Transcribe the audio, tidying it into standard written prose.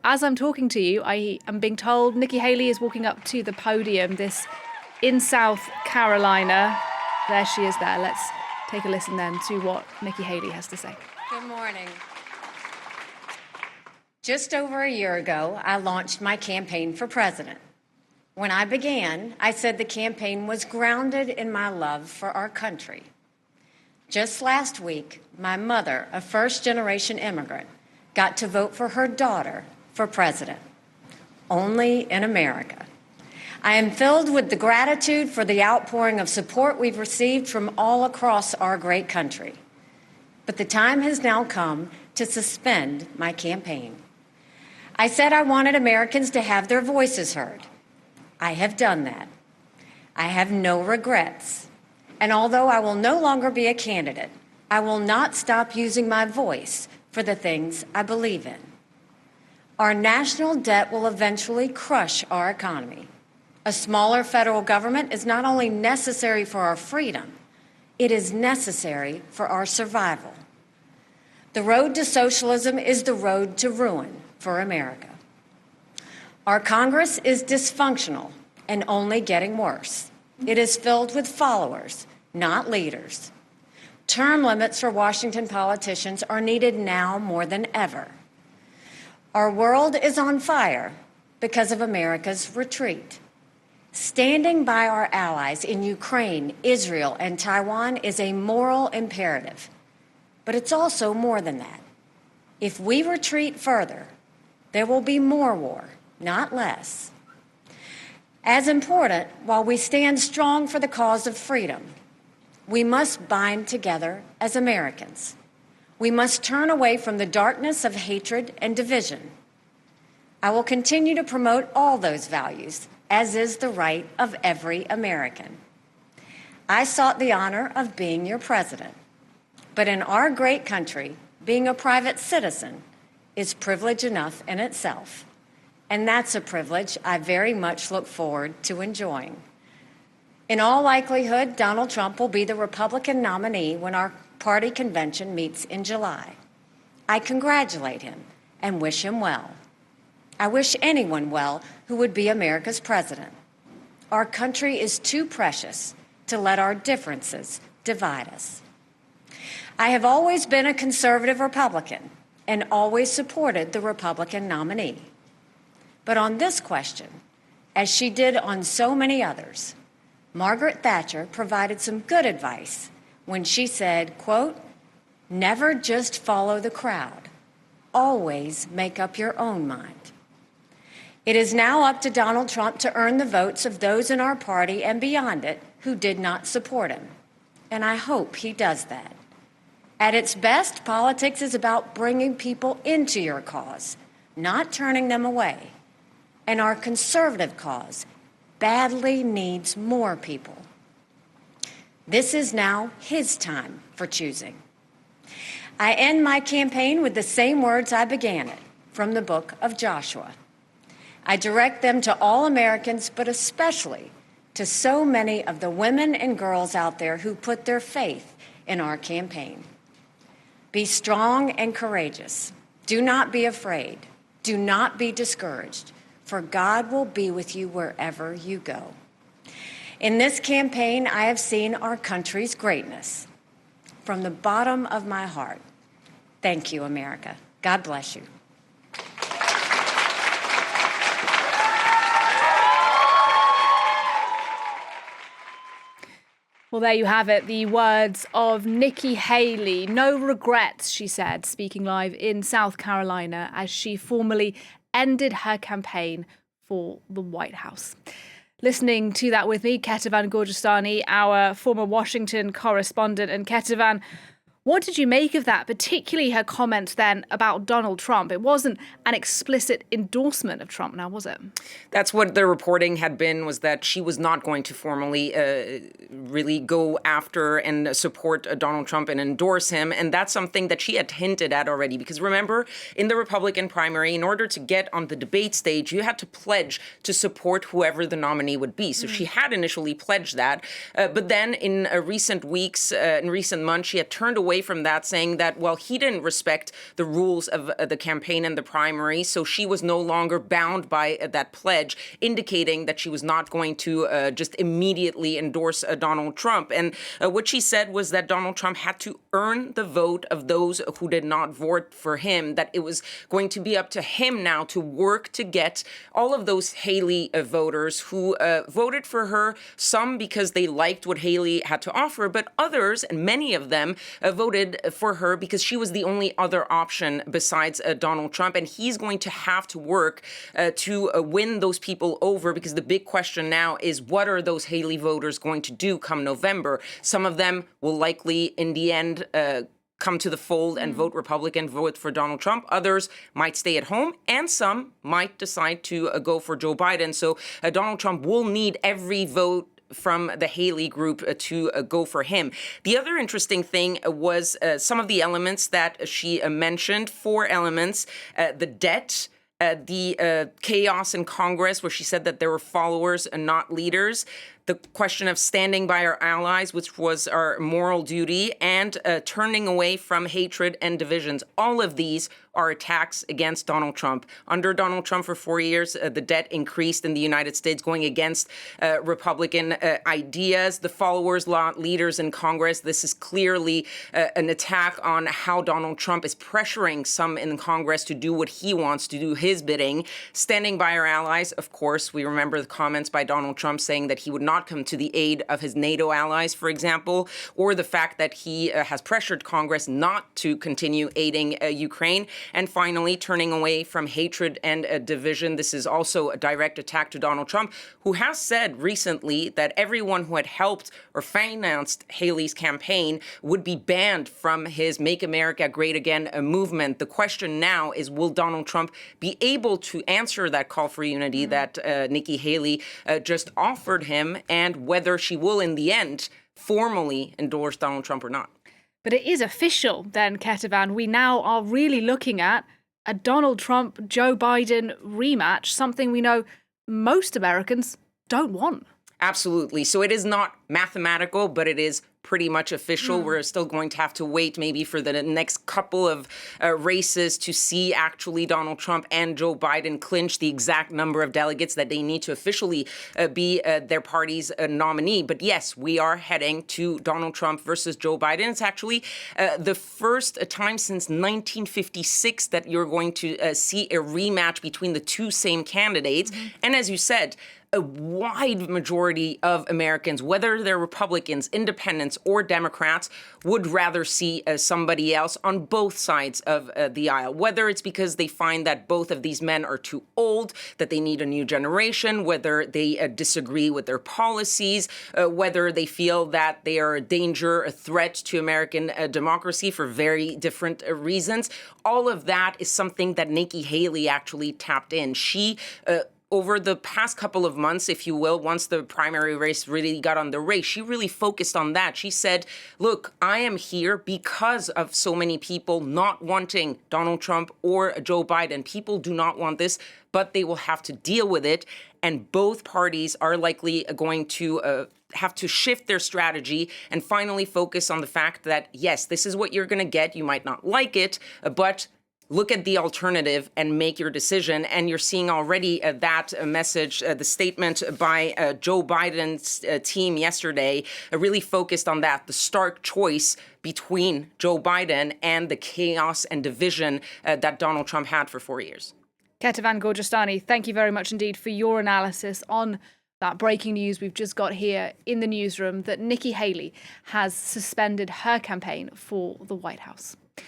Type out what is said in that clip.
as I'm talking to you, I am being told Nikki Haley is walking up to the podium in South Carolina. There she is there. Let's take a listen then to what Nikki Haley has to say. Good morning. Just over a year ago, I launched my campaign for president. When I began, I said the campaign was grounded in my love for our country. Just last week, my mother, a first-generation immigrant, got to vote for her daughter for president. Only in America. I am filled with the gratitude for the outpouring of support we've received from all across our great country. But the time has now come to suspend my campaign. I said I wanted Americans to have their voices heard. I have done that. I have no regrets. And although I will no longer be a candidate, I will not stop using my voice for the things I believe in. Our national debt will eventually crush our economy. A smaller federal government is not only necessary for our freedom, it is necessary for our survival. The road to socialism is the road to ruin for America. Our Congress is dysfunctional and only getting worse. It is filled with followers, not leaders. Term limits for Washington politicians are needed now more than ever. Our world is on fire because of America's retreat. Standing by our allies in Ukraine, Israel, and Taiwan is a moral imperative. But it's also more than that. If we retreat further, there will be more war, not less. As important, while we stand strong for the cause of freedom, we must bind together as Americans. We must turn away from the darkness of hatred and division. I will continue to promote all those values, as is the right of every American. I sought the honor of being your president. But in our great country, being a private citizen is privilege enough in itself. And that's a privilege I very much look forward to enjoying. In all likelihood, Donald Trump will be the Republican nominee when our party convention meets in July. I congratulate him and wish him well. I wish anyone well who would be America's president. Our country is too precious to let our differences divide us. I have always been a conservative Republican and always supported the Republican nominee. But on this question, as she did on so many others, Margaret Thatcher provided some good advice when she said, quote, "Never just follow the crowd. Always make up your own mind." It is now up to Donald Trump to earn the votes of those in our party and beyond it who did not support him. And I hope he does that. At its best, politics is about bringing people into your cause, not turning them away. And our conservative cause badly needs more people. This is now his time for choosing. I end my campaign with the same words I began it, from the book of Joshua. I direct them to all Americans, but especially to so many of the women and girls out there who put their faith in our campaign. Be strong and courageous. Do not be afraid. Do not be discouraged, for God will be with you wherever you go. In this campaign, I have seen our country's greatness. From the bottom of my heart, thank you, America. God bless you. Well, there you have it, the words of Nikki Haley. No regrets, she said, speaking live in South Carolina as she formally ended her campaign for the White House. Listening to that with me, Ketavan Gorjestani, our former Washington correspondent. And Ketavan, what did you make of that, particularly her comments then about Donald Trump? It wasn't an explicit endorsement of Trump now, was it? That's what the reporting had been, was that she was not going to formally really go after and support Donald Trump and endorse him. And that's something that she had hinted at already. Because remember, in the Republican primary, in order to get on the debate stage, you had to pledge to support whoever the nominee would be. So she had initially pledged that. But then in recent weeks, in recent months, she had turned away away from that, saying that, well, he didn't respect the rules of the campaign and the primary, so she was no longer bound by that pledge, indicating that she was not going to just immediately endorse Donald Trump. And what she said was that Donald Trump had to earn the vote of those who did not vote for him, that it was going to be up to him now to work to get all of those Haley voters who voted for her, some because they liked what Haley had to offer, but others, and many of them, voted for her because she was the only other option besides Donald Trump. And he's going to have to work to win those people over, because the big question now is, what are those Haley voters going to do come November? Some of them will likely, in the end, come to the fold and vote Republican, vote for Donald Trump. Others might stay at home, and some might decide to go for Joe Biden. So Donald Trump will need every vote from the Haley group to go for him. The other interesting thing was some of the elements that she mentioned, 4 elements: the debt, the chaos in Congress, where she said that there were followers and not leaders, the question of standing by our allies, which was our moral duty, and turning away from hatred and divisions. All of these are attacks against Donald Trump. Under Donald Trump for 4 years, the debt increased in the United States, going against Republican ideas. The followers, leaders in Congress, this is clearly an attack on how Donald Trump is pressuring some in Congress to do what he wants, to do his bidding. Standing by our allies, of course, we remember the comments by Donald Trump saying that he would not come to the aid of his NATO allies, for example, or the fact that he has pressured Congress not to continue aiding Ukraine. And finally, turning away from hatred and division. This is also a direct attack to Donald Trump, who has said recently that everyone who had helped or financed Haley's campaign would be banned from his Make America Great Again movement. The question now is, will Donald Trump be able to answer that call for unity that Nikki Haley just offered him, and whether she will, in the end, formally endorse Donald Trump or not? But it is official then, Ketavan. We now are really looking at a Donald Trump-Joe Biden rematch, something we know most Americans don't want. Absolutely. So it is not mathematical, but it is pretty much official. We're still going to have to wait maybe for the next couple of races to see actually Donald Trump and Joe Biden clinch the exact number of delegates that they need to officially be their party's nominee. But yes, we are heading to Donald Trump versus Joe Biden. It's actually the first time since 1956 that you're going to see a rematch between the two same candidates. And as you said, a wide majority of Americans, whether they're Republicans, independents, or Democrats, would rather see somebody else on both sides of the aisle, whether it's because they find that both of these men are too old, that they need a new generation, whether they disagree with their policies, whether they feel that they are a danger, a threat to American democracy for very different reasons. All of that is something that Nikki Haley actually tapped in. She over the past couple of months, if you will, once the primary race really got on the race, she really focused on that. She said, look, I am here because of so many people not wanting Donald Trump or Joe Biden. People do not want this, but they will have to deal with it. And both parties are likely going to have to shift their strategy and finally focus on the fact that, yes, this is what you're going to get. You might not like it, but look at the alternative and make your decision. And you're seeing already that message, the statement by Joe Biden's team yesterday really focused on that, the stark choice between Joe Biden and the chaos and division that Donald Trump had for 4 years. Ketavan Gorjestani, thank you very much indeed for your analysis on that breaking news we've just got here in the newsroom, that Nikki Haley has suspended her campaign for the White House.